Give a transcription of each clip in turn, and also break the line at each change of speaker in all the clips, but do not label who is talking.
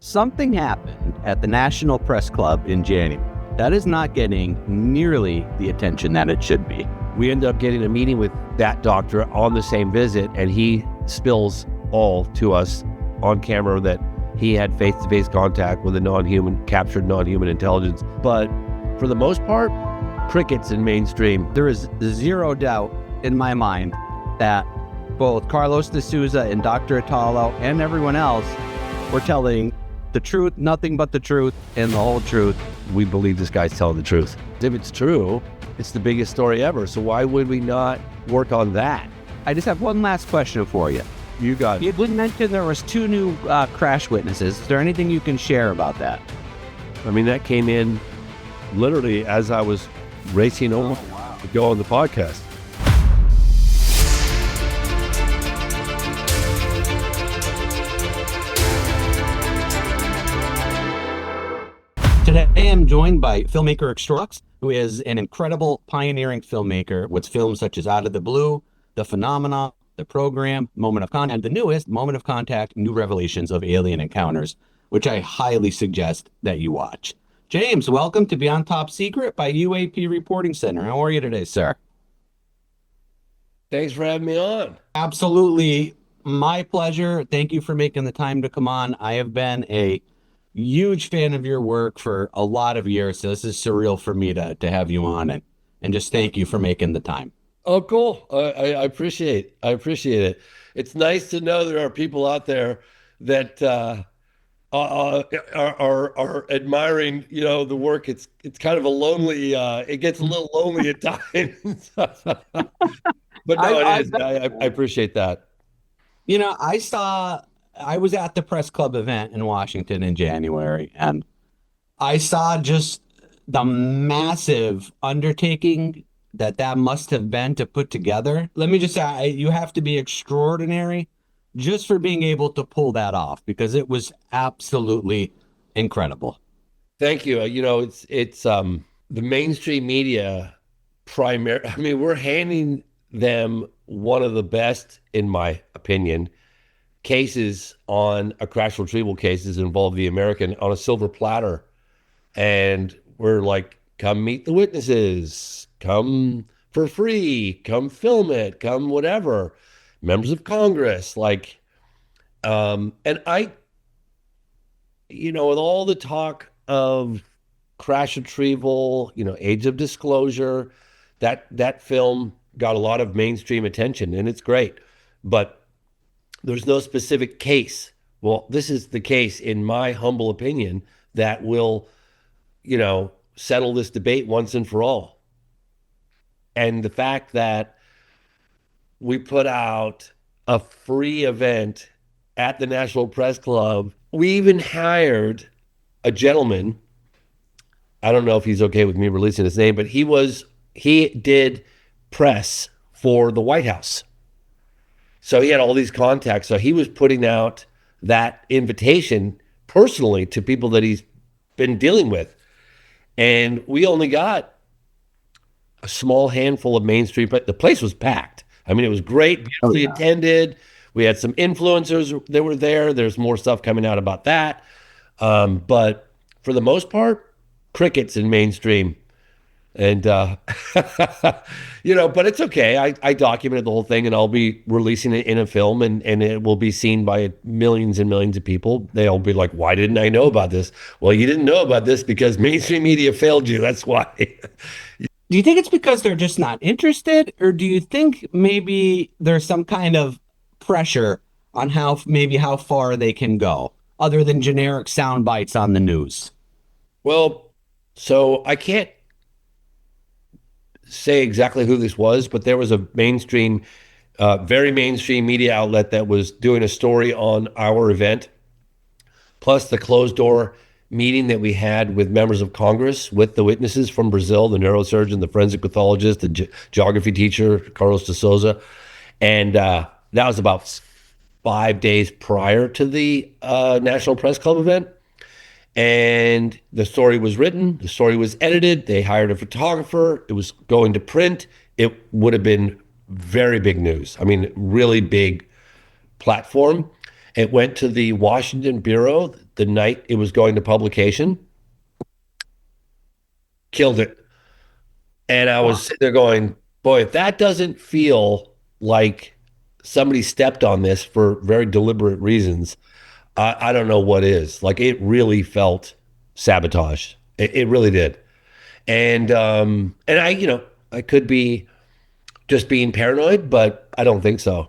Something happened at the National Press Club in January that is not getting nearly the attention that it should be.
We end up getting a meeting with that doctor on the same visit, and he spills all to us on camera that he had face-to-face contact with a captured non-human intelligence. But for the most part, crickets in mainstream.
There is zero doubt in my mind that both Carlos D'Souza and Dr. Italo and everyone else were telling the truth, nothing but the truth, and the whole truth.
We believe this guy's telling the truth. If it's true, it's the biggest story ever. So why would we not work on that?
I just have one last question for you.
You got it.
You did mention there was 2 new crash witnesses. Is there anything you can share about that?
I mean, that came in literally as I was racing over to go on the podcast.
Today I'm joined by filmmaker Extrux, who is an incredible pioneering filmmaker with films such as Out of the Blue, The Phenomena, The Program, Moment of Contact, and the newest, Moment of Contact, New Revelations of Alien Encounters, which I highly suggest that you watch. James, welcome to Beyond Top Secret by UAP Reporting Center. How are you today, sir?
Thanks for having me on.
Absolutely my pleasure. Thank you for making the time to come on. I have been a huge fan of your work for a lot of years, so this is surreal for me to have you on, and just thank you for making the time.
Oh, cool. I appreciate it. It's nice to know there are people out there that are admiring, the work. It's kind of a lonely, it gets a little lonely at times. But no, it is. I appreciate that.
I was at the press club event in Washington in January, and I saw just the massive undertaking that must have been to put together. Let me just say, you have to be extraordinary just for being able to pull that off, because it was absolutely incredible.
Thank you. It's the mainstream media we're handing them one of the best, in my opinion, cases on a crash retrieval cases involve the American on a silver platter. And we're like, come meet the witnesses, come for free, come film it, come whatever, members of Congress, and I, with all the talk of crash retrieval, age of disclosure, that film got a lot of mainstream attention, and it's great, but there's no specific case. Well, this is the case, in my humble opinion, that will, settle this debate once and for all. And the fact that we put out a free event at the National Press Club, we even hired a gentleman. I don't know if he's okay with me releasing his name, but he did press for the White House. So he had all these contacts. So he was putting out that invitation personally to people that he's been dealing with. And we only got a small handful of mainstream, but the place was packed. I mean, it was great, beautifully attended. We had some influencers that were there. There's more stuff coming out about that. But for the most part, crickets in mainstream. And, but it's okay. I documented the whole thing, and I'll be releasing it in a film, and it will be seen by millions and millions of people. They'll be like, why didn't I know about this? Well, you didn't know about this because mainstream media failed you. That's why.
Do you think it's because they're just not interested, or do you think maybe there's some kind of pressure on how far they can go, other than generic sound bites on the news?
Well, so I can't say exactly who this was, but there was a mainstream, very mainstream media outlet that was doing a story on our event, plus the closed door meeting that we had with members of Congress, with the witnesses from Brazil, the neurosurgeon, the forensic pathologist, the geography teacher, Carlos D'Souza. And that was about 5 days prior to the National Press Club event. And the story was written, the story was edited, they hired a photographer, it was going to print. It would have been very big news. I mean, really big platform. It went to the Washington Bureau, the night it was going to publication, killed it. And I was
Wow.
sitting there going, boy, if that doesn't feel like somebody stepped on this for very deliberate reasons, I don't know what is. Like it really felt sabotaged. It really did. And I, I could be just being paranoid, but I don't think so.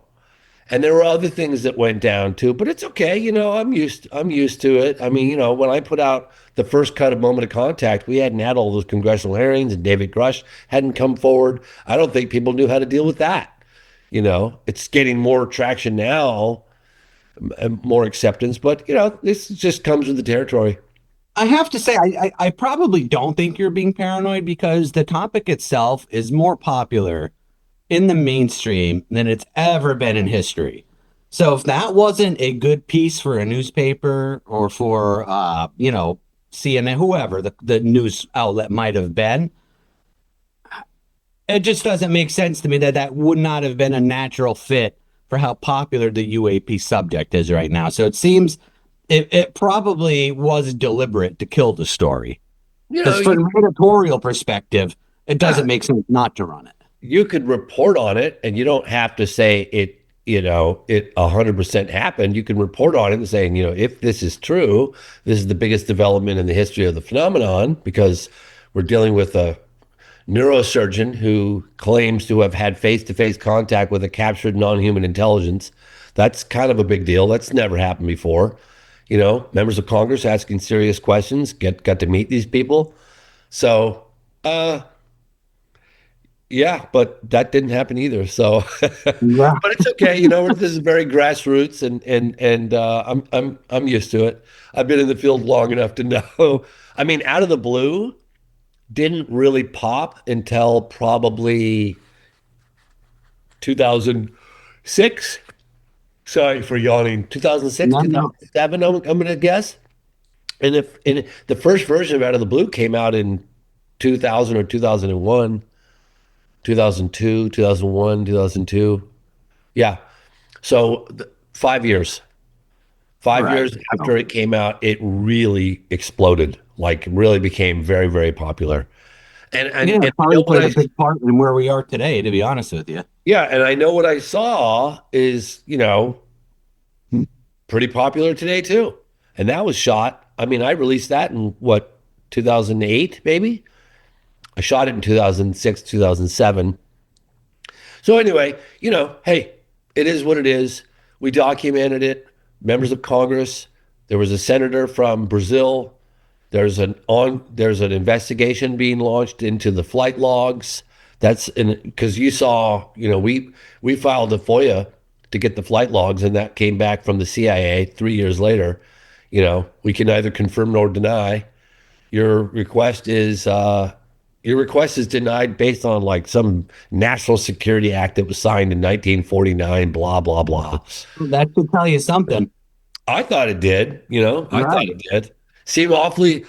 And there were other things that went down too, but it's okay. I'm used to it. I mean, when I put out the first cut of Moment of Contact, we hadn't had all those congressional hearings, and David Grush hadn't come forward. I don't think people knew how to deal with that. It's getting more traction now, and more acceptance, but this just comes with the territory.
I have to say, I probably don't think you're being paranoid because the topic itself is more popular in the mainstream than it's ever been in history. So if that wasn't a good piece for a newspaper or for CNN, whoever the news outlet might have been, it just doesn't make sense to me that that would not have been a natural fit for how popular the UAP subject is right now. So it seems it probably was deliberate to kill the story.
You know,
Because from an editorial perspective, it
yeah,
doesn't make sense not to run it.
you could report on it, and you don't have to say it. It 100% happened. You can report on it and saying, if this is true, this is the biggest development in the history of the phenomenon because we're dealing with a neurosurgeon who claims to have had face-to-face contact with a captured non-human intelligence. That's kind of a big deal. That's never happened before. Members of Congress asking serious questions, got to meet these people. So, yeah, but that didn't happen either. So, but
Right.
it's okay. This is very grassroots, and I'm used to it. I've been in the field long enough to know. I mean, out of the blue, didn't really pop until probably 2006. Sorry for yawning. 2006,
No, no.
2007, I'm going to guess. And the first version of Out of the Blue came out in 2000 or 2001, 2002, 2001, 2002. Yeah. So 5 years. Five
Right.
years after it came out, it really exploded. Like really became very, very popular. And and
Yeah,
and
it
I know
probably
what
played a
I
big part in where we are today, to be honest with you.
yeah, and I know what I saw is, pretty popular today too. And that was shot. I mean, I released that in what, 2008 maybe? I shot it in 2006, 2007. So anyway, hey, it is what it is. We documented it. Members of Congress, there was a senator from Brazil. There's an investigation being launched into the flight logs. That's because you saw, we filed a FOIA to get the flight logs, and that came back from the CIA 3 years later. We can neither confirm nor deny. Your request is denied based on like some National Security Act that was signed in 1949. Blah blah blah.
That should tell you something.
I thought it did. I thought
Right.
it did. Seemed awfully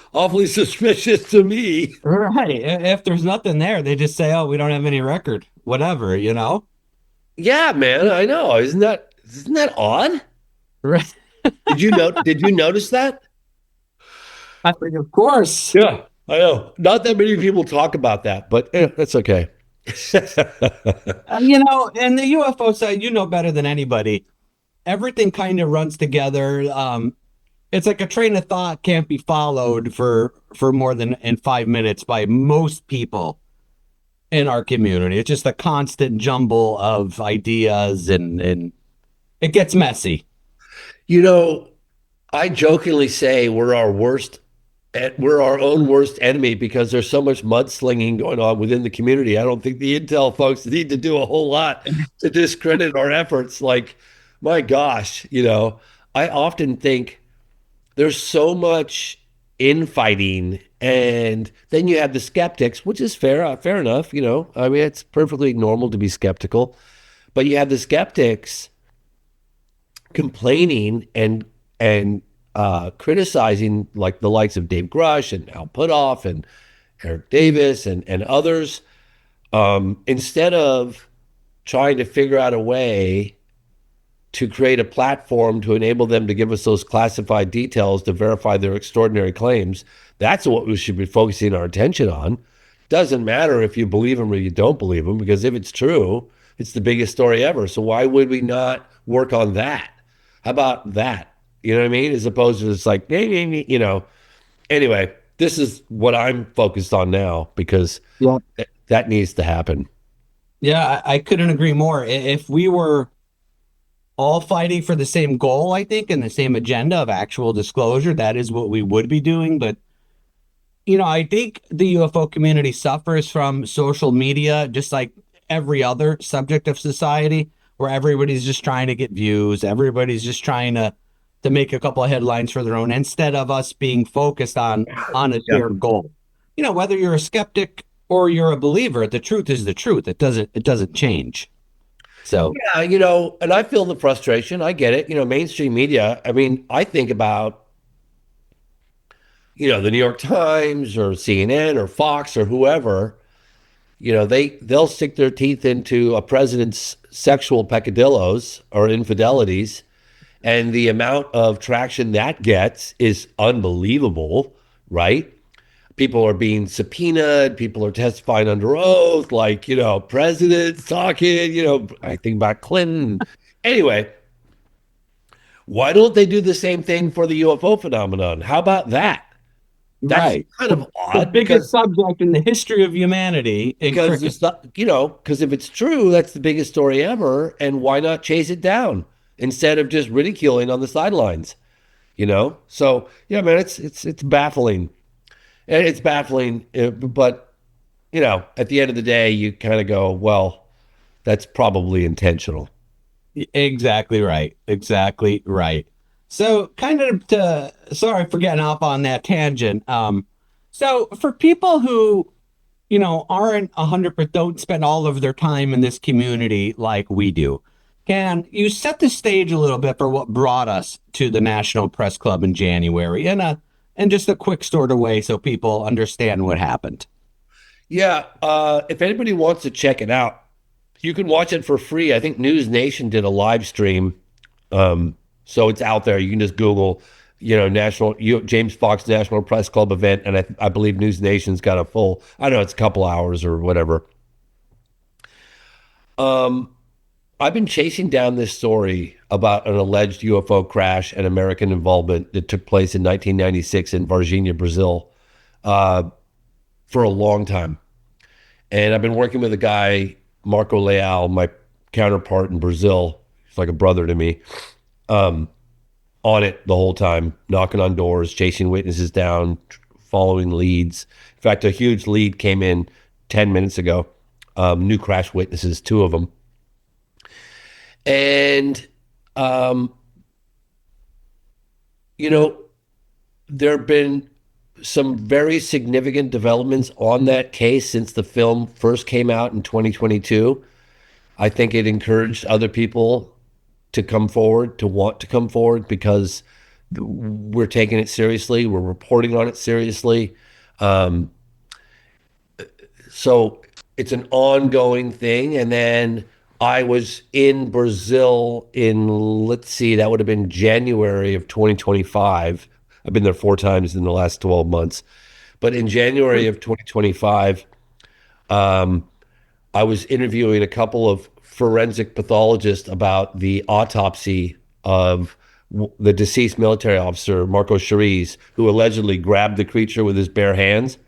suspicious to me.
Right. If there's nothing there, they just say, oh, we don't have any record. Whatever.
Yeah, man, I know. Isn't that odd?
Right.
Did you notice that?
I think, of course.
Yeah, I know. Not that many people talk about that, but that's okay.
And the UFO side, you know better than anybody. Everything kind of runs together. It's like a train of thought can't be followed for more than in 5 minutes by most people in our community. It's just a constant jumble of ideas and it gets messy.
You know, I jokingly say we're our own worst enemy because there's so much mudslinging going on within the community. I don't think the intel folks need to do a whole lot to discredit our efforts. Like, my gosh, I often think there's so much infighting, and then you have the skeptics, which is fair enough. I mean, it's perfectly normal to be skeptical, but you have the skeptics complaining and criticizing like the likes of Dave Grush and Al Putoff and Eric Davis and others, instead of trying to figure out a way to create a platform to enable them to give us those classified details to verify their extraordinary claims. That's what we should be focusing our attention on. Doesn't matter if you believe them or you don't believe them, because if it's true, it's the biggest story ever. So why would we not work on that? How about that? You know what I mean? As opposed to just like, you know. Anyway, this is what I'm focused on now because
Yeah.
that needs to happen.
Yeah, I couldn't agree more. If we were all fighting for the same goal, I think, and the same agenda of actual disclosure, that is what we would be doing. But I think the UFO community suffers from social media, just like every other subject of society, where everybody's just trying to get views. Everybody's just trying to make a couple of headlines for their own, instead of us being focused on a
Yeah.
shared goal. Whether you're a skeptic or you're a believer, the truth is the truth. It doesn't change. So
Yeah, and I feel the frustration. I get it. Mainstream media. I mean, I think about, the New York Times or CNN or Fox or whoever, they'll stick their teeth into a president's sexual peccadillos or infidelities, and the amount of traction that gets is unbelievable, right? People are being subpoenaed, people are testifying under oath, like, presidents talking, I think about Clinton. Anyway, why don't they do the same thing for the UFO phenomenon? How about that? That's
right,
kind
the,
of
the
odd
biggest
because
subject in the history of humanity in
because
cricket.
it's not, because if it's true, that's the biggest story ever, and why not chase it down instead of just ridiculing on the sidelines? So yeah, man, it's baffling, and it's baffling, but at the end of the day, you kind of go, well, that's probably intentional.
Exactly right. Exactly right. So, kind of to sorry for getting off on that tangent. So for people who aren't 100%, don't spend all of their time in this community like we do, can you set the stage a little bit for what brought us to the National Press Club in January, and just a quick sort of way so people understand what happened?
Yeah, if anybody wants to check it out, you can watch it for free. I think News Nation did a live stream. So it's out there. You can just Google, James Fox National Press Club event, and I believe News Nation's got a full. I don't know, it's a couple hours or whatever. I've been chasing down this story about an alleged UFO crash and American involvement that took place in 1996 in Varginha, Brazil, for a long time, and I've been working with a guy, Marco Leal, my counterpart in Brazil. He's like a brother to me. On it the whole time, knocking on doors, chasing witnesses down, following leads. In fact, a huge lead came in 10 minutes ago. New crash witnesses, two of them. And, um, you know, there have been some very significant developments on that case since the film first came out in 2022. I think it encouraged other people to come forward, to want to come forward, because we're taking it seriously. We're reporting on it seriously. Um, so it's an ongoing thing. And then I was in Brazil in, let's see, that would have been January of 2025. I've been there 4 times in the last 12 months. But in January of 2025, I was interviewing a couple of forensic pathologists about the autopsy of the deceased military officer, Marco Cheriz, who allegedly grabbed the creature with his bare hands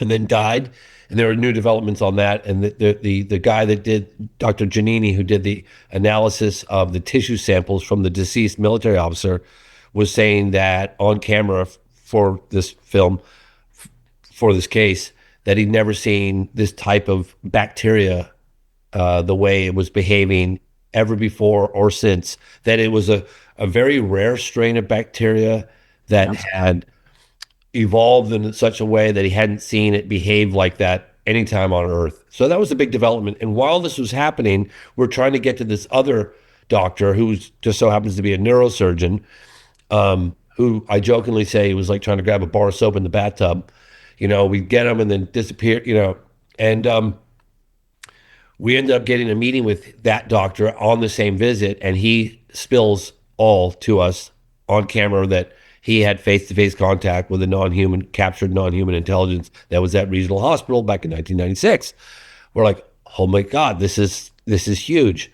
and then died. And there were new developments on that. And the guy that did, Dr. Giannini, who did the analysis of the tissue samples from the deceased military officer, was saying that on camera for this film, for this case, that he'd never seen this type of bacteria, the way it was behaving ever before or since, that it was a very rare strain of bacteria that
Yep.
had evolved in such a way that he hadn't seen it behave like that anytime on Earth. So that was a big development. And while this was happening, we're trying to get to this other doctor who just so happens to be a neurosurgeon, who I jokingly say was like trying to grab a bar of soap in the bathtub. We get him and then disappear, and We ended up getting a meeting with that doctor on the same visit, and he spills all to us on camera that he had face-to-face contact with a non-human, captured non-human intelligence that was at regional hospital back in 1996. We're like, oh my God, this is huge.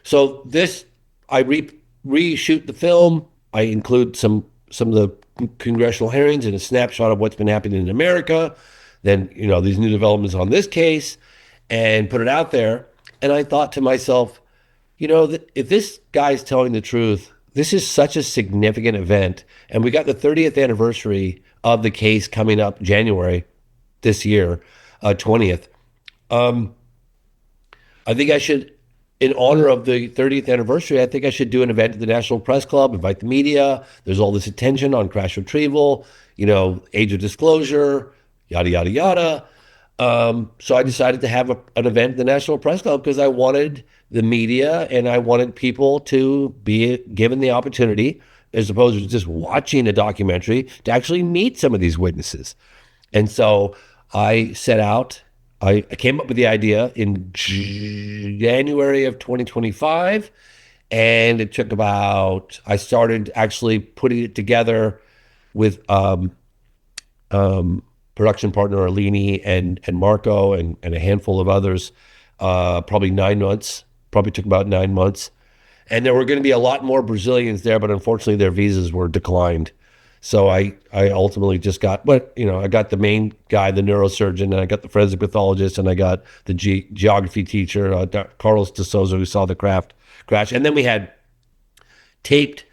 So this, I reshoot the film. I include some of the congressional hearings and a snapshot of what's been happening in America. Then these new developments on this case, and put it out there. And I thought to myself, that if this guy's telling the truth, this is such a significant event, and we got the 30th anniversary of the case coming up January this year, 20th. I think I should, in honor of the 30th anniversary, I think I should do an event at the National Press Club, invite the media. There's all this attention on crash retrieval, age of disclosure, yada, yada, yada. So I decided to have an event at the National Press Club because I wanted the media and I wanted people to be given the opportunity, as opposed to just watching a documentary, to actually meet some of these witnesses. And so I set out, I came up with the idea in January of 2025. And it took I started actually putting it together with production partner Arlene and Marco and a handful of others, probably 9 months, probably took about 9 months. And there were going to be a lot more Brazilians there, but unfortunately their visas were declined. So I ultimately just got, I got the main guy, the neurosurgeon, and I got the forensic pathologist, and I got the geography teacher, Carlos de Souza, who saw the crash. And then we had taped,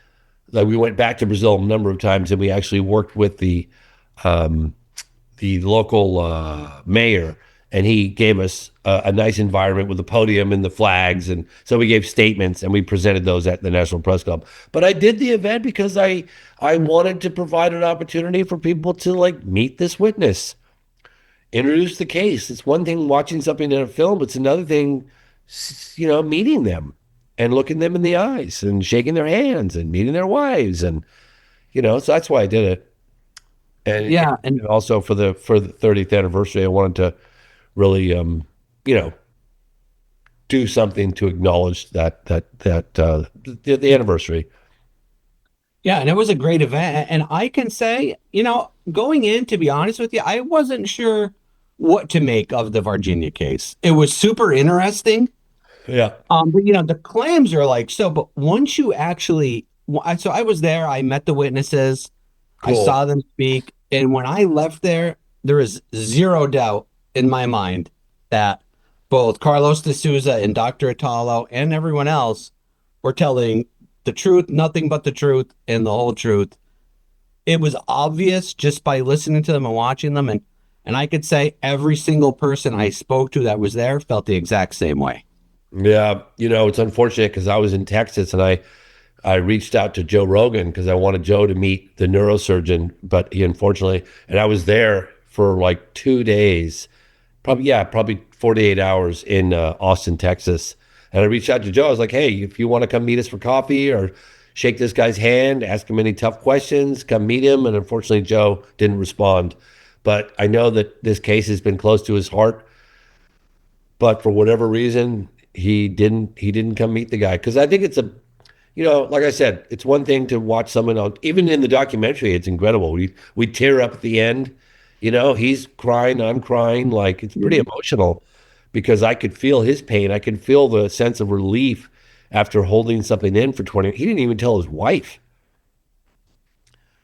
like we went back to Brazil a number of times, and we actually worked with the local mayor, and he gave us a nice environment with the podium and the flags, and so we gave statements and we presented those at the National Press Club. But I did the event because I wanted to provide an opportunity for people to meet this witness, introduce the case. It's one thing watching something in a film, it's another thing, meeting them and looking them in the eyes and shaking their hands and meeting their wives, and so that's why I did it. And
Yeah,
and also for the 30th anniversary, I wanted to really, do something to acknowledge the anniversary.
yeah, and it was a great event. And I can say, going in, to be honest with you, I wasn't sure what to make of the Virginia case. It was super interesting.
Yeah,
But the claims are but once you actually, so I was there, I met the witnesses, I
cool.
saw them speak, and when I left there is zero doubt in my mind that both Carlos de Souza and Dr. Italo and everyone else were telling the truth, nothing but the truth, and the whole truth. It was obvious just by listening to them and watching them, and I could say every single person I spoke to that was there felt the exact same way.
Yeah, it's unfortunate because I was in Texas and I reached out to Joe Rogan because I wanted Joe to meet the neurosurgeon, but he unfortunately, and I was there for like 2 days, probably 48 hours in Austin, Texas. And I reached out to Joe. I was like, hey, if you want to come meet us for coffee or shake this guy's hand, ask him any tough questions, come meet him. And unfortunately, Joe didn't respond. But I know that this case has been close to his heart. But for whatever reason, he didn't come meet the guy. Because I think it's like I said, it's one thing to watch someone on, even in the documentary, it's incredible. We tear up at the end. He's crying, I'm crying. Like, it's pretty emotional because I could feel his pain. I could feel the sense of relief after holding something in for 20. He didn't even tell his wife.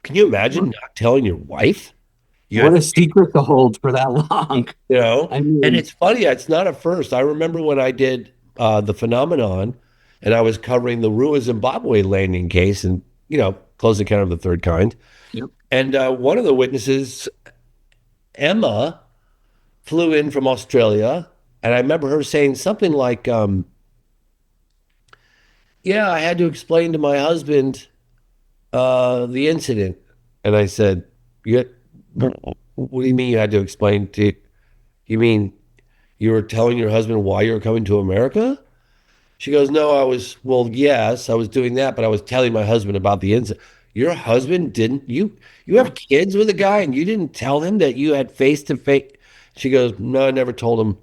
Can you imagine not telling your wife? You
What
had,
a secret to hold for that long.
you know,
I
and
mean,
it's funny. It's not a first. I remember when I did the phenomenon, and I was covering the Rua Zimbabwe landing case, and close encounter of the third kind.
yep.
And one of the witnesses, Emma, flew in from Australia, and I remember her saying something like, "Yeah, I had to explain to my husband the incident." And I said, "You, what do you mean you had to explain to? You mean you were telling your husband why you were coming to America?" She goes, "No, well, yes, I was doing that, but I was telling my husband about the incident." Your husband didn't, you have kids with a guy and you didn't tell him that you had face to face? She goes, "No, I never told him."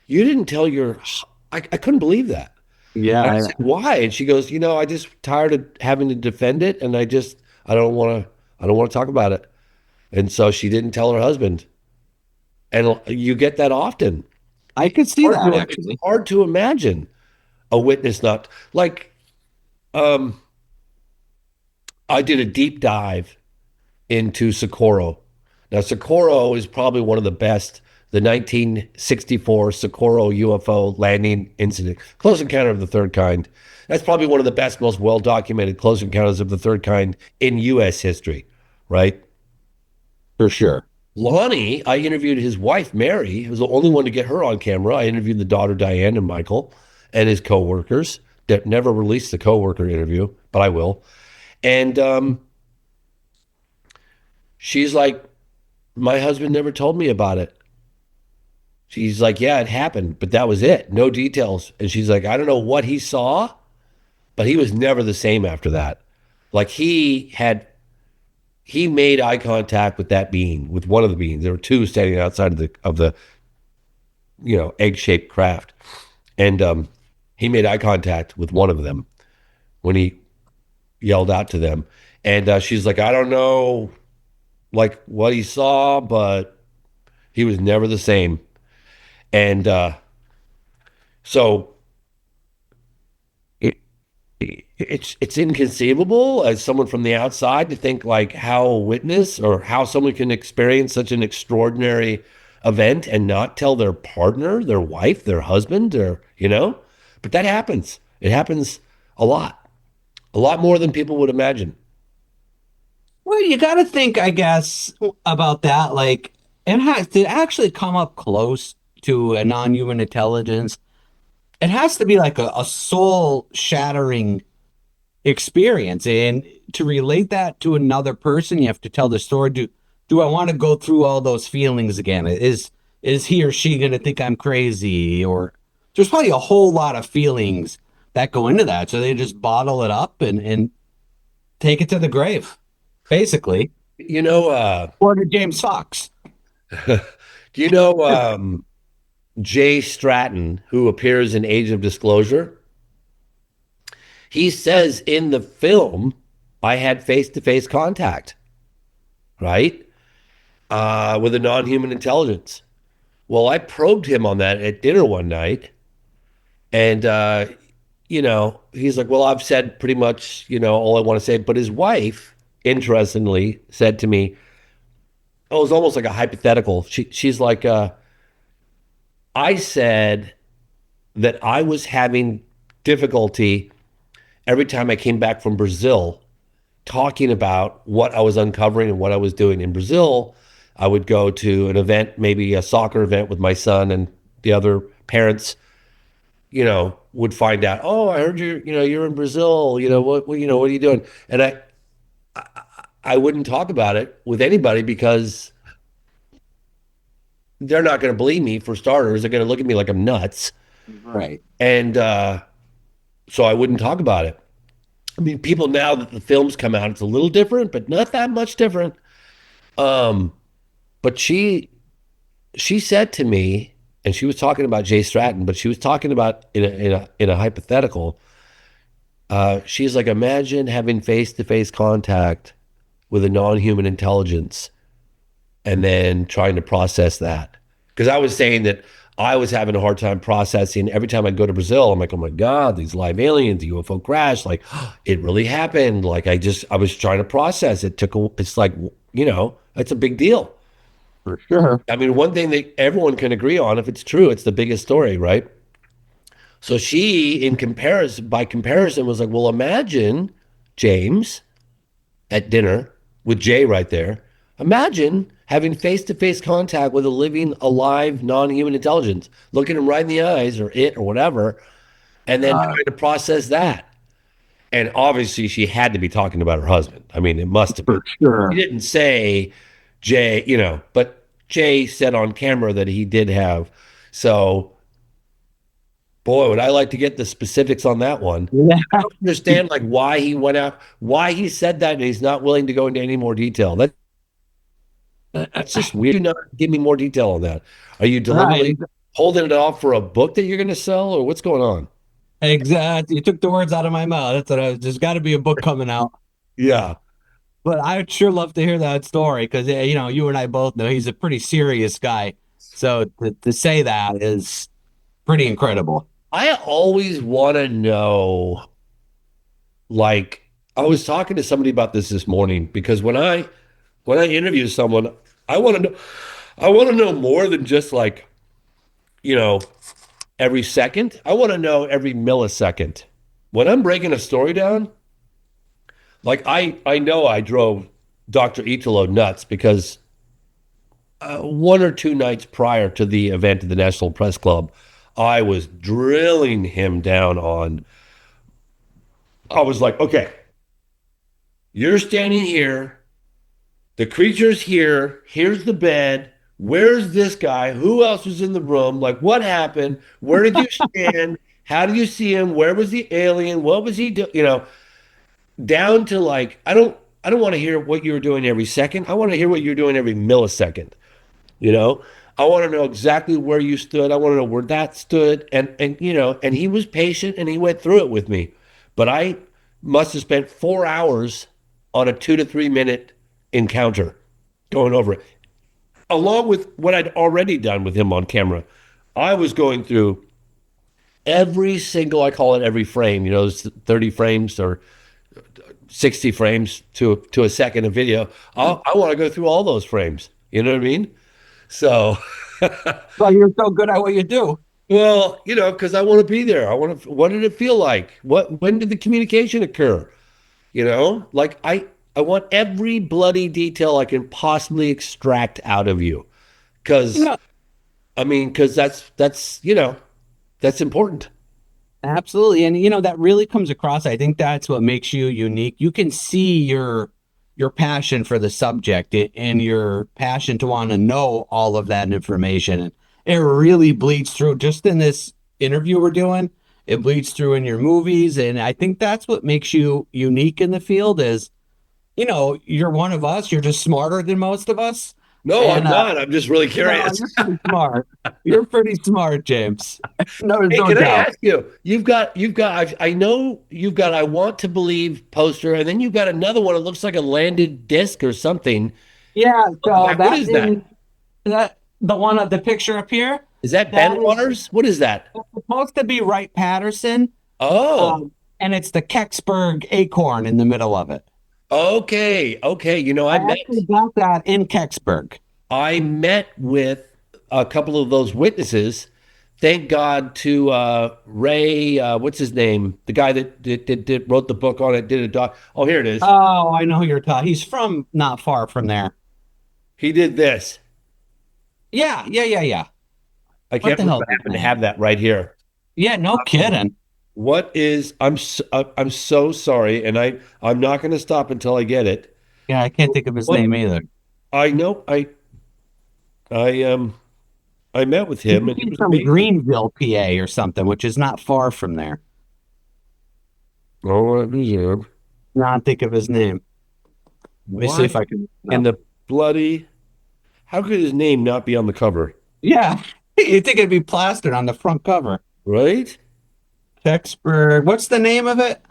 You didn't tell your, I couldn't believe that. And I
Yeah,
said, why? And she goes, I just tired of having to defend it. And I don't want I don't want to talk about it. And so she didn't tell her husband. And you get that often.
I could see that
It's
actually.
hard to imagine a witness not like, um, I did a deep dive into Socorro. Now, Socorro is probably one of the best, the 1964 Socorro UFO landing incident, close encounter of the third kind. That's probably one of the best, most well documented close encounters of the third kind in U.S. history, right?
For sure.
Lonnie, I interviewed his wife, Mary, who was the only one to get her on camera. I interviewed the daughter, Diane, and Michael, and his coworkers. That never released the coworker interview, but I will. And she's like, my husband never told me about it. She's like, yeah, it happened, but that was it. No details. And she's like, I don't know what he saw, but he was never the same after that. Like he made eye contact with that being, with one of the beings. There were two standing outside of the egg-shaped craft. And he made eye contact with one of them when he yelled out to them. And she's like, I don't know like what he saw, but he was never the same. And so it, it's inconceivable as someone from the outside to think like how a witness or how someone can experience such an extraordinary event and not tell their partner, their wife, their husband, or. But that happens. It happens a lot more than people would imagine.
Well, you got to think, I guess, about that. Like, it has to actually come up close to a non-human intelligence. It has to be like a soul-shattering experience, and to relate that to another person, you have to tell the story. Do I want to go through all those feelings again? Is he or she going to think I'm crazy? Or there's probably a whole lot of feelings that go into that, so they just bottle it up and take it to the grave, basically.
You know,
Or to James Fox.
do you know Jay Stratton, who appears in Age of Disclosure? He says in the film, I had face to face contact, right? With a non human intelligence. Well, I probed him on that at dinner one night. And, he's like, well, I've said pretty much, all I want to say. But his wife, interestingly, said to me, oh, it was almost like a hypothetical. She's like, I said that I was having difficulty every time I came back from Brazil talking about what I was uncovering and what I was doing in Brazil. I would go to an event, maybe a soccer event with my son, and the other parents, would find out, oh, I heard you're in Brazil, what are you doing? And I wouldn't talk about it with anybody because they're not going to believe me for starters. They're going to look at me like I'm nuts.
Right.
And so I wouldn't talk about it. I mean, people now that the films come out, it's a little different, but not that much different. Um, but she said to me, and she was talking about Jay Stratton, but she was talking about in a hypothetical. She's like, imagine having face to face contact with a non human intelligence, and then trying to process that. Because I was saying that I was having a hard time processing. Every time I go to Brazil, I'm like, oh my God, these live aliens, the UFO crash, like it really happened. Like I was trying to process it. It's like, it's a big deal.
For sure.
I mean, one thing that everyone can agree on, if it's true, it's the biggest story, right? So she, by comparison, was like, well, imagine James at dinner with Jay right there. Imagine having face to face contact with a living, alive, non human intelligence, looking him right in the eyes or it or whatever, and then
Uh,
trying to process that. And obviously, she had to be talking about her husband. I mean, it must have been.
for
He
sure.
didn't say Jay, but Jay said on camera that he did have. So, boy, would I like to get the specifics on that one. I
Yeah.
don't understand like why he went out, why he said that, and he's not willing to go into any more detail. That's just weird. Do not give me more detail on that. Are you
Right.
deliberately holding it off for a book that you're going to sell, or what's going on?
Exactly. You took the words out of my mouth. That's what there's got to be a book coming out.
Yeah.
But I'd sure love to hear that story because, you and I both know he's a pretty serious guy. So to say that is pretty incredible.
I always want to know, like, I was talking to somebody about this morning because when I interview someone, I want to know, I want to know more than just like, you know, every second. I want to know every millisecond. When I'm breaking a story down, like I know I drove Dr. Italo nuts because one or two nights prior to the event at the National Press Club, I was drilling him down on. I was like, okay, you're standing here. The creature's here. Here's the bed. Where's this guy? Who else was in the room? Like, what happened? Where did you stand? How did you see him? Where was the alien? What was he doing? Down to like, I don't want to hear what you were doing every second. I want to hear what you're doing every millisecond. You know, I want to know exactly where you stood. I want to know where that stood. And he was patient and he went through it with me. But I must have spent 4 hours on a 2 to 3 minute encounter going over it, along with what I'd already done with him on camera. I was going through every single, I call it every frame, it's 30 frames or 60 frames to a second of video. I want to go through all those frames. You know what I mean? So,
Well, you're so good at what you do.
well, because I want to be there. What did it feel like? When did the communication occur? Like I want every bloody detail I can possibly extract out of you. Because,
Yeah,
because that's important.
absolutely. And that really comes across. I think that's what makes you unique. You can see your passion for the subject and your passion to want to know all of that information. And it really bleeds through just in this interview we're doing. It bleeds through in your movies. And I think that's what makes you unique in the field is, you're one of us. You're just smarter than most of us.
No,
And
I'm not. I'm just really
no,
curious.
you're pretty smart. You're pretty smart, James. No,
Hey,
no
can I
doubt.
ask you? I know you've got, I want to believe poster, and then you've got another one. It looks like a landed disc or something
Yeah,
on the
so
back. What
that
is
is
that?
that the one of the picture up here.
Is that
That
Ben
is
Waters? What is that?
supposed to be Wright Patterson,
Oh,
and it's the Kecksburg acorn in the middle of it.
okay. Okay.
I actually got that in Kecksburg.
I met with a couple of those witnesses. Thank God to Ray, what's his name? The guy that wrote the book on it, did a doc. Oh, here it is.
Oh, I know who you're talking. He's from not far from there.
He did this.
Yeah, yeah, yeah, yeah.
I
What
can't
the
believe
hell is
I
his
happen to
name?
have that right here.
Yeah, no kidding.
I'm so sorry, and I'm not going to stop until I get it.
Yeah, I can't think of his
What
name either.
I know, I I met with him, and he
He's
was
from
amazing.
Greenville, PA, or something, which is not far from there.
Oh, I deserve.
Not think of his name. Let me see
Why
if I can.
in
No.
the bloody? How could his name not be on the cover?
Yeah, you think it'd be plastered on the front cover.
Right?
Kecksburg. What's the name of it?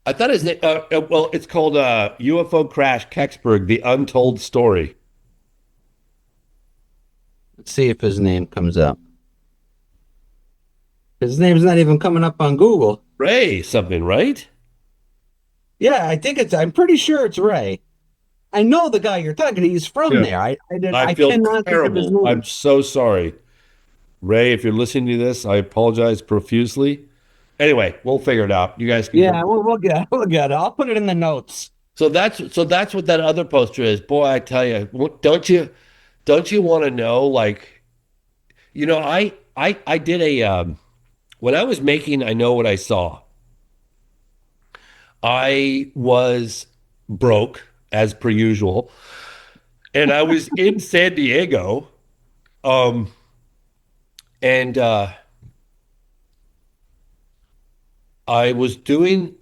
I thought his name. Well, it's called UFO Crash Kecksburg: The Untold Story.
Let's see if his name comes up. His name's not even coming up on Google.
Ray something, right?
Yeah, I'm pretty sure it's Ray. I know the guy you're talking. He's from
Yeah.
there.
I
I
feel
cannot think of his
terrible. I'm
name.
so sorry. Ray, if you're listening to this, I apologize profusely. Anyway, we'll figure it out. You guys can go.
Yeah, we'll get it. I'll put it in the notes.
So that's what that other poster is. Boy, I tell you, don't you want to know? Like, I did a when I was making I Know What I Saw. I was broke as per usual, and I was in San Diego, um, and I was doing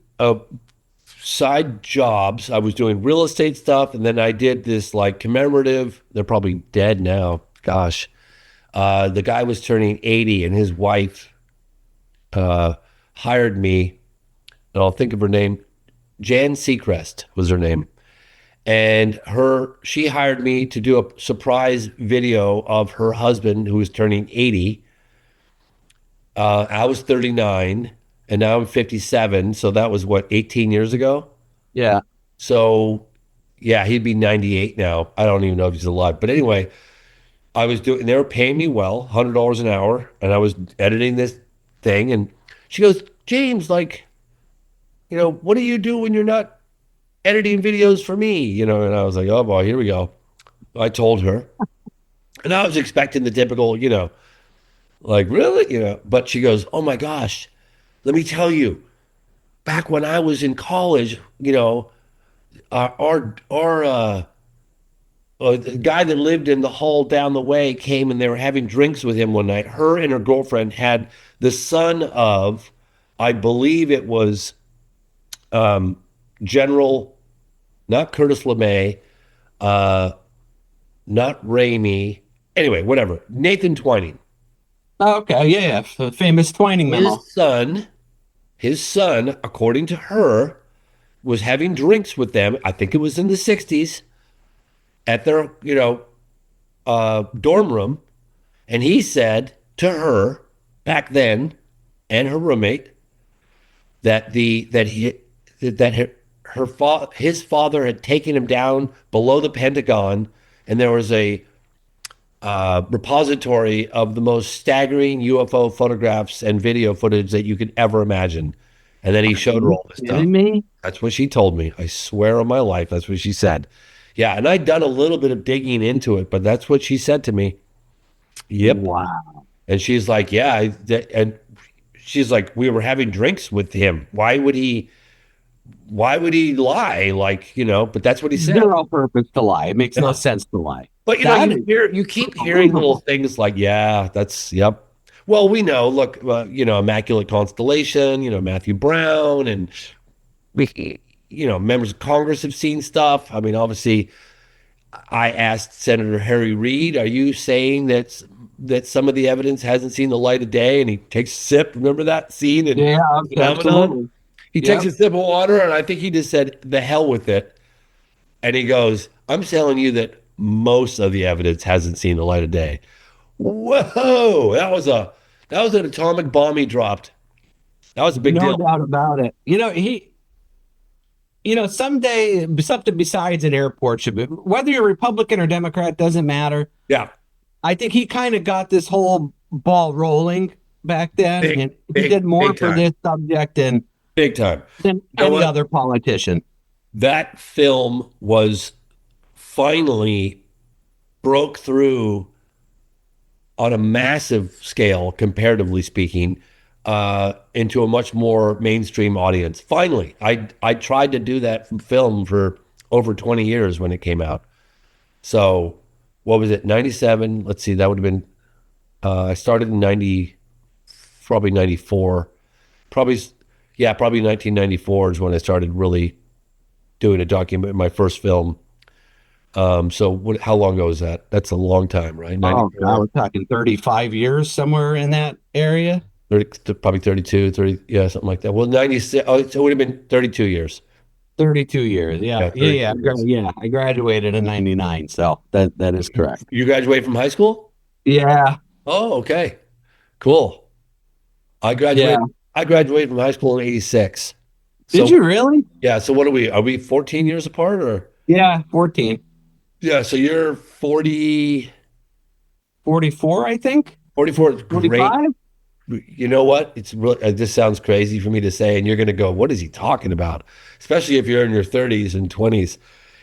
side jobs. I was doing real estate stuff, and then I did this like commemorative. They're probably dead now. Gosh, The guy was turning 80, and his wife hired me, and I'll think of her name. Jan Seacrest was her name. And she hired me to do a surprise video of her husband who was turning 80. I was 39 and now I'm 57. So that was what, 18 years ago?
Yeah.
So yeah, he'd be 98 now. I don't even know if he's alive. But anyway, they were paying me well, $100 an hour. And I was editing this thing. And she goes, James, like, what do you do when you're not editing videos for me? And I was like, oh boy, here we go. I told her. And I was expecting the typical, like, really? But she goes, oh my gosh, let me tell you, back when I was in college, the guy that lived in the hall down the way came and they were having drinks with him one night. Her and her girlfriend had the son of, I believe it was General, not Curtis LeMay, not Ramey. Anyway, whatever. Nathan Twining.
Okay. Yeah. The famous Twining memo.
His son, according to her, was having drinks with them. I think it was in the 60s at their, dorm room. And he said to her back then and her roommate that his father had taken him down below the Pentagon, and there was a repository of the most staggering UFO photographs and video footage that you could ever imagine. And then he showed her all this stuff.
Kidding me?
That's what she told me. I swear on my life, that's what she said. Yeah, and I'd done a little bit of digging into it, but that's what she said to me. Yep.
Wow.
And she's like, yeah, and she's like, we were having drinks with him. Why would he lie? Like, but that's what he said.
Zero purpose to lie. It makes no sense to lie.
But you keep hearing little things like, yeah, yep. Well, we know, look, Immaculate Constellation, Matthew Brown, and members of Congress have seen stuff. I mean, obviously, I asked Senator Harry Reid, are you saying that some of the evidence hasn't seen the light of day? And he takes a sip. Remember that scene?
Yeah, absolutely.
He takes a sip of water, and I think he just said, the hell with it. And he goes, I'm telling you that most of the evidence hasn't seen the light of day. Whoa, that was an atomic bomb he dropped. That was a big deal.
No doubt about it. Someday something besides an airport should be, whether you're Republican or Democrat, doesn't matter.
Yeah.
I think he kind of got this whole ball rolling back then. And he did more for this subject than
big time
than any other politician.
That film was finally broke through on a massive scale, comparatively speaking, into a much more mainstream audience. Finally, I tried to do that film for over 20 years when it came out. So what was it, 97? Let's see, that would have been, I started in probably 94. Probably 1994 is when I started really doing a document, my first film. So how long ago is that? That's a long time, right?
Oh, I was talking 35 years, somewhere in that area.
30, probably 32, 30, yeah, something like that. Well, 96, so it would have been 32 years.
32 years, yeah. Yeah. I graduated in 99, so that is correct.
You graduated from high school?
Yeah.
Oh, okay. Cool. I graduated from high school in 86.
Did you really?
Yeah, so what are we 14 years apart or?
Yeah, 14.
Yeah, so you're 40.
44, I think.
44 is great.
45?
You know what? It just sounds crazy for me to say, and you're going to go, what is he talking about? Especially if you're in your 30s and 20s.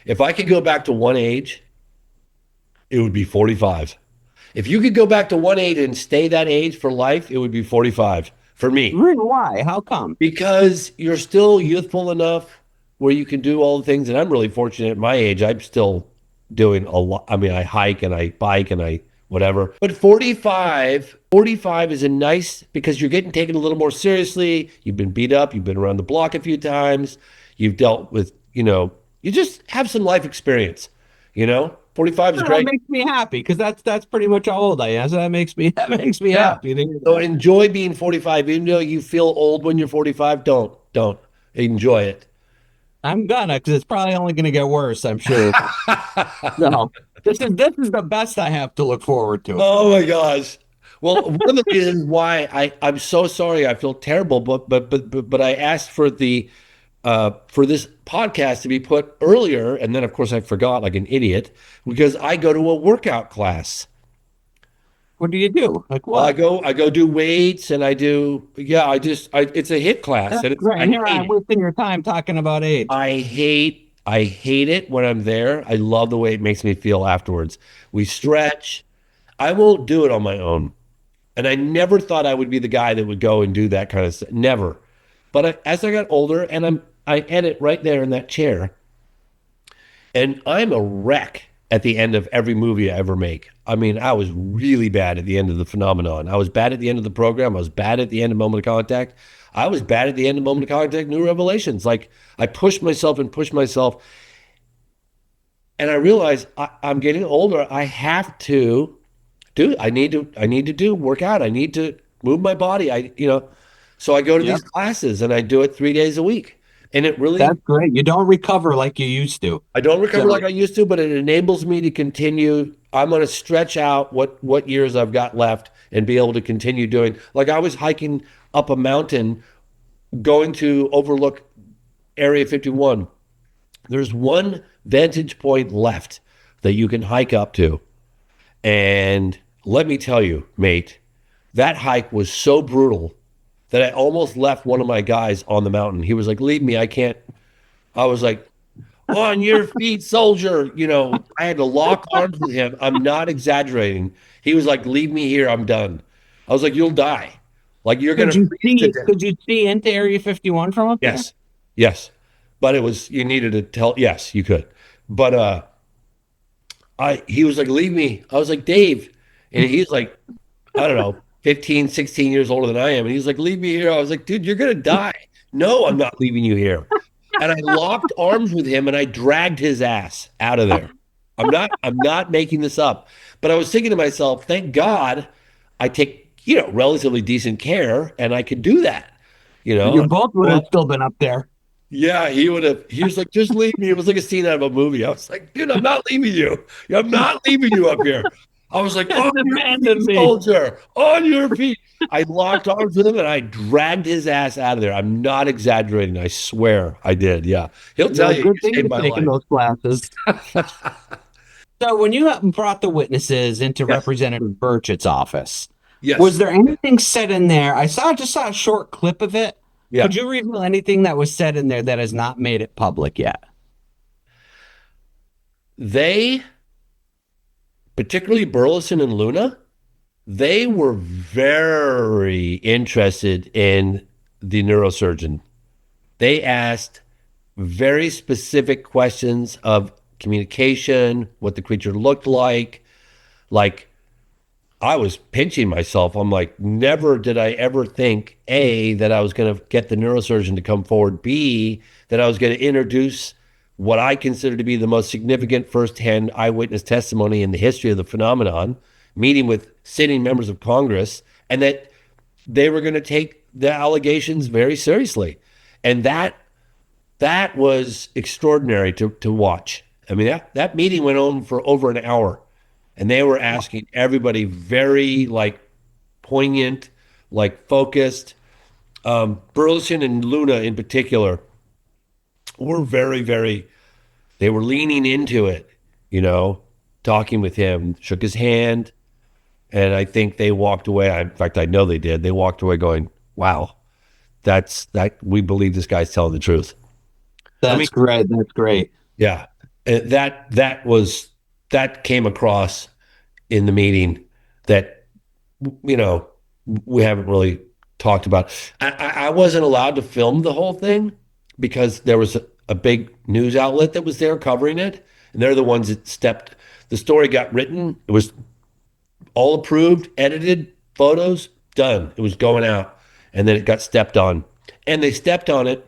If I could go back to one age, it would be 45. If you could go back to one age and stay that age for life, it would be 45 for me.
Really? Why? How come?
Because you're still youthful enough where you can do all the things. And I'm really fortunate at my age. I'm still doing a lot. I mean, I hike and I bike and I whatever. But 45 is a nice, because you're getting taken a little more seriously. You've been beat up. You've been around the block a few times. You've dealt with, you just have some life experience, 45 is
That
great.
makes me happy because that's pretty much how old I am. So that makes me
Yeah.
happy to hear
So
that.
enjoy being 45. Even though you feel old when you're 45, don't. Enjoy it.
I'm gonna because it's probably only gonna get worse, I'm sure. No, this is the best I have to look forward to.
Oh my gosh. Well, one of the reasons why I'm so sorry, I feel terrible, but I asked for this podcast to be put earlier, and then of course I forgot like an idiot because I go to a workout class.
What do you do? Like
I
what?
go I go do weights and I do yeah, I it's a hit class
That's
and it's
great.
I
And here I
hate
am
it.
wasting your time talking about age.
I hate it when I'm there. I love the way it makes me feel afterwards. We stretch. I won't do it on my own. And I never thought I would be the guy that would go and do that kind of stuff. Never. But as I got older, and I edit right there in that chair, and I'm a wreck at the end of every movie I ever make. I mean, I was really bad at the end of the phenomenon. I was bad at the end of the program. I was bad at the end of Moment of Contact. I was bad at the end of Moment of Contact, New Revelations. Like I pushed myself, and I realized I'm getting older. I have to do. I need to do work out. I need to move my body. So I go to these
Yep.
classes and I do it 3 days a week, and it really
That's great. You don't recover like you used to.
I don't recover
So
like I used to, but it enables me to continue. I'm going to stretch out what years I've got left and be able to continue doing. Like I was hiking up a mountain, going to overlook Area 51. There's one vantage point left that you can hike up to. And let me tell you, mate, that hike was so brutal that I almost left one of my guys on the mountain. He was like, "Leave me, I can't." I was like, "On your feet, soldier." I had to lock arms with him. I'm not exaggerating. He was like, "Leave me here, I'm done." I was like, "You'll die. Like you're
could
gonna
you
freeze to
see
death."
could you see into Area 51 from up there?
Yes. Yes. But it was you needed to tell yes, you could. But I he was like, "Leave me." I was like, "Dave." And he's like, I don't know, 15, 16 years older than I am. And he's like, "Leave me here." I was like, "Dude, you're gonna die." "No, I'm not leaving you here." And I locked arms with him and I dragged his ass out of there. I'm not making this up. But I was thinking to myself, thank God I take, relatively decent care and I could do that. You
You
know,
both would have
well,
still been up there.
yeah, he was like, "Just leave me." It was like a scene out of a movie. I was like, "Dude, I'm not leaving you. I'm not leaving you up here." I was like, "On your feet,
Abandon me.
soldier, on your feet." I locked arms with him and I dragged his ass out of there. I'm not exaggerating. I swear I did. Yeah. He'll tell
Well,
you,
good
you
thing
saved
you're
my
taking
life.
those classes. So when you brought the witnesses into
Yes.
Representative Burchett's office, was
Yes.
there anything said in there? I just saw a short clip of it.
Yeah.
Could you reveal anything that was said in there that has not made it public yet?
They, particularly Burleson and Luna, they were very interested in the neurosurgeon. They asked very specific questions of communication, what the creature looked like. Like, I was pinching myself. I'm like, never did I ever think, A, that I was going to get the neurosurgeon to come forward, B, that I was going to introduce what I consider to be the most significant firsthand eyewitness testimony in the history of the phenomenon, meeting with sitting members of Congress, and that they were going to take the allegations very seriously. And that was extraordinary to watch. I mean, that meeting went on for over an hour, and they were asking everybody very like poignant, like focused. Burleson and Luna in particular were very, very. They were leaning into it, you know, talking with him, shook his hand, and I think they walked away. In fact, I know they did. They walked away going, "Wow, that's that. We believe this guy's telling the truth." I mean,
That's great. That's great.
yeah, that came across in the meeting that you know we haven't really talked about. I wasn't allowed to film the whole thing because there was a big news outlet that was there covering it, and they're the ones that stepped. The story got written. It was all approved, edited, photos done. It was going out, and then it got stepped on, and they stepped on it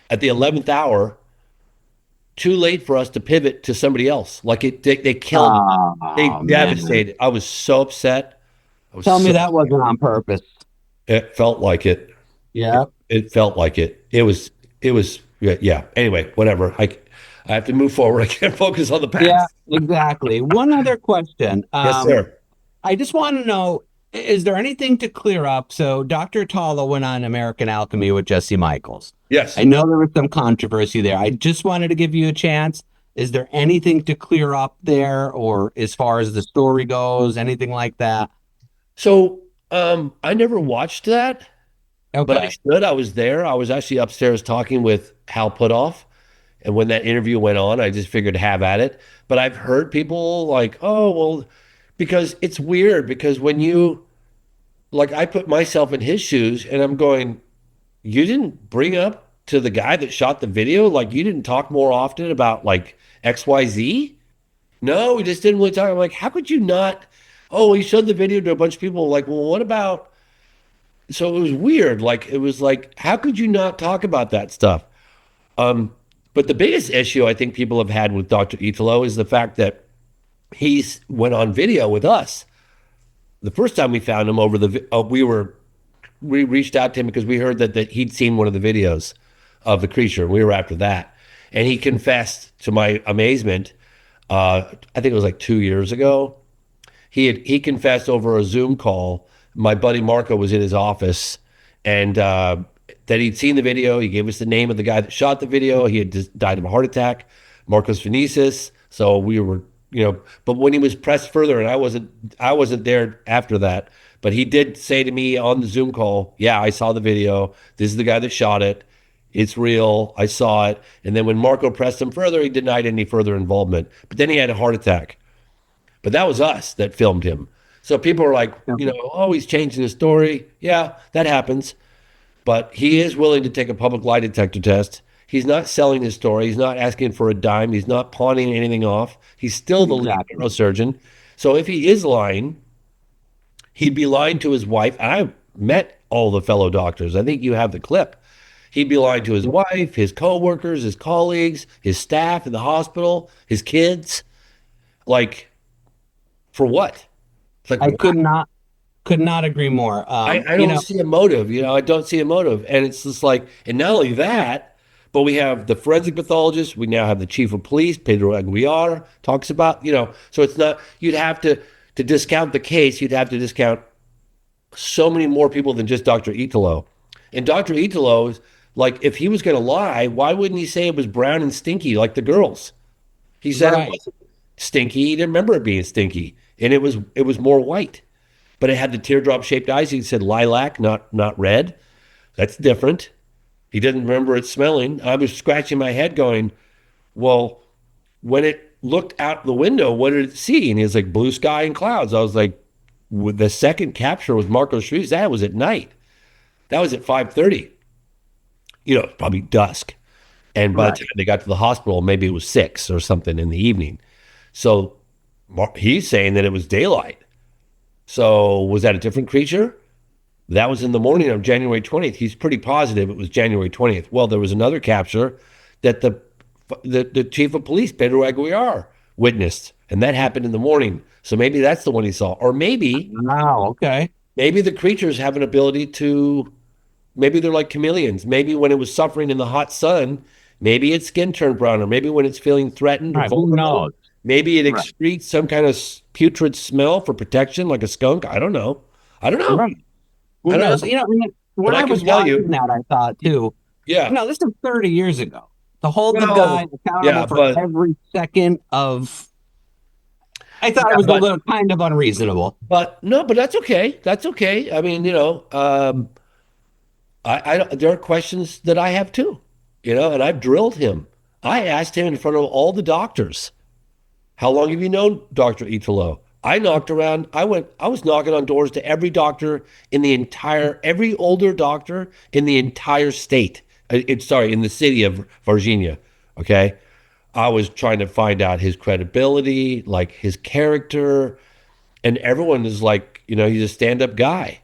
at the 11th hour too late for us to pivot to somebody else. Like they killed, they
Oh man.
devastated. I was so upset. I was
Tell me
so,
that wasn't on purpose.
it felt like it. It,
Yeah.
it felt like it. It was, yeah. Yeah. Anyway, whatever. I have to move forward. I can't focus on the
Yeah,
past.
exactly. One other question.
Yes, sir.
I just want to know, is there anything to clear up? So Dr. Tala went on American Alchemy with Jesse Michaels. I
Yes.
know there was some controversy there. I just wanted to give you a chance. Is there anything to clear up there, or as far as the story goes, anything like that?
So, I never watched that, but I
Okay.
should. I was there. I was actually upstairs talking with Hal Puthoff. And when that interview went on, I just figured have at it. But I've heard people like, oh, well, because it's weird because when you, like, I put myself in his shoes and I'm going, you didn't bring up to the guy that shot the video, like, you didn't talk more often about like XYZ? No, we just didn't really talk. I'm like, how could you not? Oh, he showed the video to a bunch of people. Like, well, what about? So it was weird. Like, it was like, how could you not talk about that stuff? Um, but the biggest issue I think people have had with Dr. Italo is the fact that he's went on video with us. The first time we found him over we reached out to him because we heard that he'd seen one of the videos of the creature. And we were after that, and he confessed to my amazement. I think it was like 2 years ago. He confessed over a Zoom call. My buddy Marco was in his office, and that he'd seen the video. He gave us the name of the guy that shot the video. He had just died of a heart attack, Marcos Phoenicis. So we were, but when he was pressed further, and I wasn't there after that, but he did say to me on the Zoom call, "Yeah, I saw the video. This is the guy that shot it. It's real. I saw it." And then when Marco pressed him further, he denied any further involvement. But then he had a heart attack. But that was us that filmed him. So people are like, oh, he's changing his story. Yeah, that happens. But he is willing to take a public lie detector test. He's not selling his story. He's not asking for a dime. He's not pawning anything off. He's still the lead
Exactly.
neurosurgeon. So if he is lying, he'd be lying to his wife. I met all the fellow doctors. I think you have the clip. He'd be lying to his wife, his coworkers, his colleagues, his staff in the hospital, his kids. Like, for what? It's like,
I
why?
could not agree more.
I don't see a motive, I don't see a motive. And it's just like, and not only that, but we have the forensic pathologist. We now have the chief of police, Pedro Aguiar, talks about, so it's not, you'd have to discount the case, you'd have to discount so many more people than just Dr. Italo. And Dr. Italo is like, if he was going to lie, why wouldn't he say it was brown and stinky like the girls? He said it
Right.
wasn't stinky. He didn't remember it being stinky. And it was more white, but it had the teardrop shaped eyes. He said lilac, not red. That's different. He didn't remember it smelling. I was scratching my head going, well, when it looked out the window, what did it see? And he was like, blue sky and clouds. I was like, with the second capture with Marco Shreves, that was at night. That was at 5:30. Probably dusk. And by the
Right.
time they got to the hospital, maybe it was 6 or something in the evening. So he's saying that it was daylight. So was that a different creature? That was in the morning of January 20th. He's pretty positive it was January 20th. Well, there was another capture that the chief of police, Pedro Aguiar, witnessed, and that happened in the morning. So maybe that's the one he saw. Or
Wow. Okay.
maybe the creatures have an ability to, maybe they're like chameleons. Maybe when it was suffering in the hot sun, maybe its skin turned brown, or maybe when it's feeling threatened or
Right. Who
vulnerable,
knows?
maybe it
Right.
excretes some kind of putrid smell for protection, like a skunk. I don't know. I don't know.
Right. Who
I don't
knows?
know.
When
But I
I
can
was
tell you,
watching that, I thought too,
yeah.
this is 30 years ago. To hold the
Well,
guy accountable
yeah,
for
but
every second of, I thought it
yeah,
was a
but
little kind of unreasonable.
but no, but that's okay. That's okay. I mean, there are questions that I have too, and I've drilled him. I asked him in front of all the doctors, how long have you known Dr. Italo? I knocked around. I was knocking on doors to every doctor every older doctor in the entire state. Sorry, in the city of Varginha. Okay. I was trying to find out his credibility, like his character, and everyone is like, he's a stand-up guy.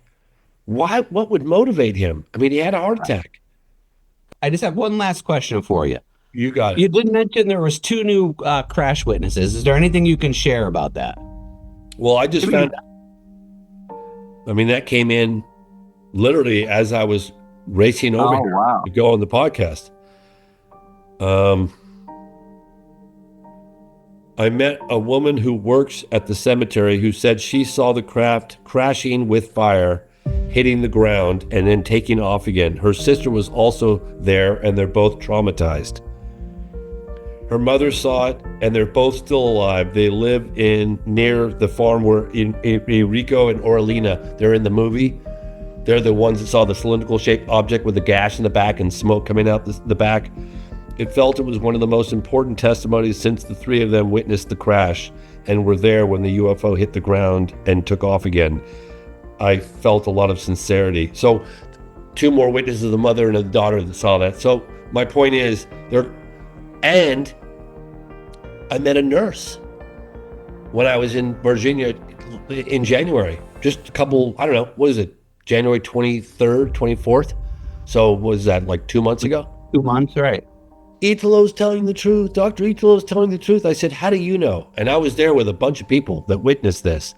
Why? What would motivate him? I mean, he had a heart attack.
I just have one last question for you.
You got it.
You did mention there was 2 new crash witnesses. Is there anything you can share about that?
Well, I just found out. I mean, that came in literally as I was racing over here to go on the podcast. I met a woman who works at the cemetery who said she saw the craft crashing with fire, hitting the ground, and then taking off again. Her sister was also there, and they're both traumatized. Her mother saw it, and they're both still alive. They live near the farm where in Rico and Oralina. They're in the movie. They're the ones that saw the cylindrical shaped object with the gash in the back and smoke coming out the back. It felt it was one of the most important testimonies since the 3 of them witnessed the crash and were there when the UFO hit the ground and took off again. I felt a lot of sincerity. So 2 more witnesses, the mother and the daughter that saw that. So my point is, and I met a nurse when I was in Virginia in January. Just a couple, I don't know, what is it? January 23rd, 24th? So what was that, like 2 months ago?
2 months, right.
Itelo's telling the truth. Dr. Itelo's telling the truth. I said, how do you know? And I was there with a bunch of people that witnessed this.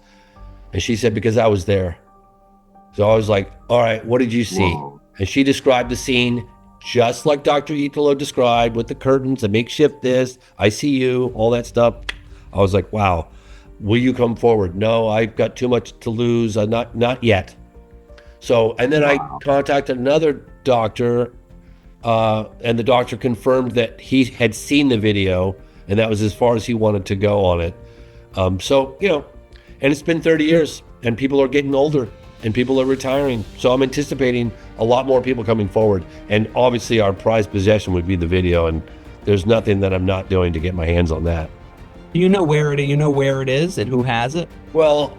And she said, because I was there. So I was like, all right, what did you see? Whoa. And she described the scene just like Dr. Itelo described, with the curtains, the makeshift this, ICU, all that stuff. I was like, wow, will you come forward? No, I've got too much to lose. Not yet. So, and then I contacted another doctor, and the doctor confirmed that he had seen the video, and that was as far as he wanted to go on it. So, you know, and it's been 30 years, and people are getting older, and people are retiring. So I'm anticipating a lot more people coming forward. And obviously our prized possession would be the video, and there's nothing that I'm not doing to get my hands on that.
You know where it is and who has it?
Well,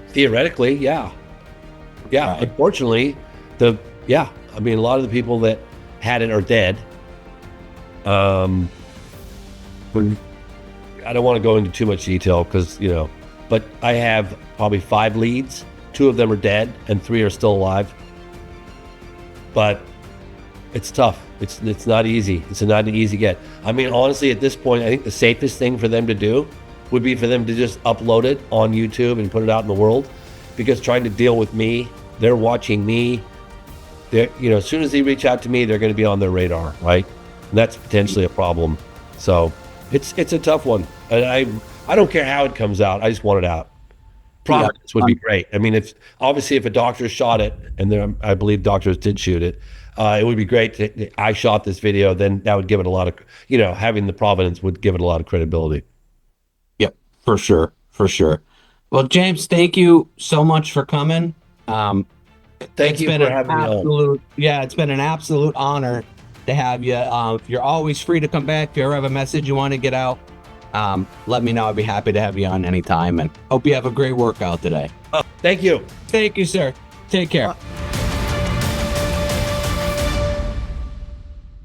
theoretically, yeah. Yeah, right. Unfortunately, I mean, a lot of the people that had it are dead. I don't want to go into too much detail because, you know, but I have probably 5 leads. 2 of them are dead and 3 are still alive. But it's tough. It's not easy. It's not an easy get. I mean, honestly, at this point, I think the safest thing for them to do would be for them to just upload it on YouTube and put it out in the world, because trying to deal with me, they're watching me. They're, you know, as soon as they reach out to me, they're going to be on their radar, right? And that's potentially a problem. So it's a tough one. And I don't care how it comes out. I just want it out. Providence would be great. I mean, if a doctor shot it, and I believe doctors did shoot it, it would be great. I shot this video, then that would give it a lot of, you know, having the Providence would give it a lot of credibility.
Yep, for sure. Well, James, thank you so much for coming.
Thank you for having me on.
Yeah, it's been an absolute honor to have you. You're always free to come back. If you ever have a message you want to get out, let me know. I'd be happy to have you on anytime, and hope you have a great workout today.
Oh, thank you.
Thank you, sir. Take care.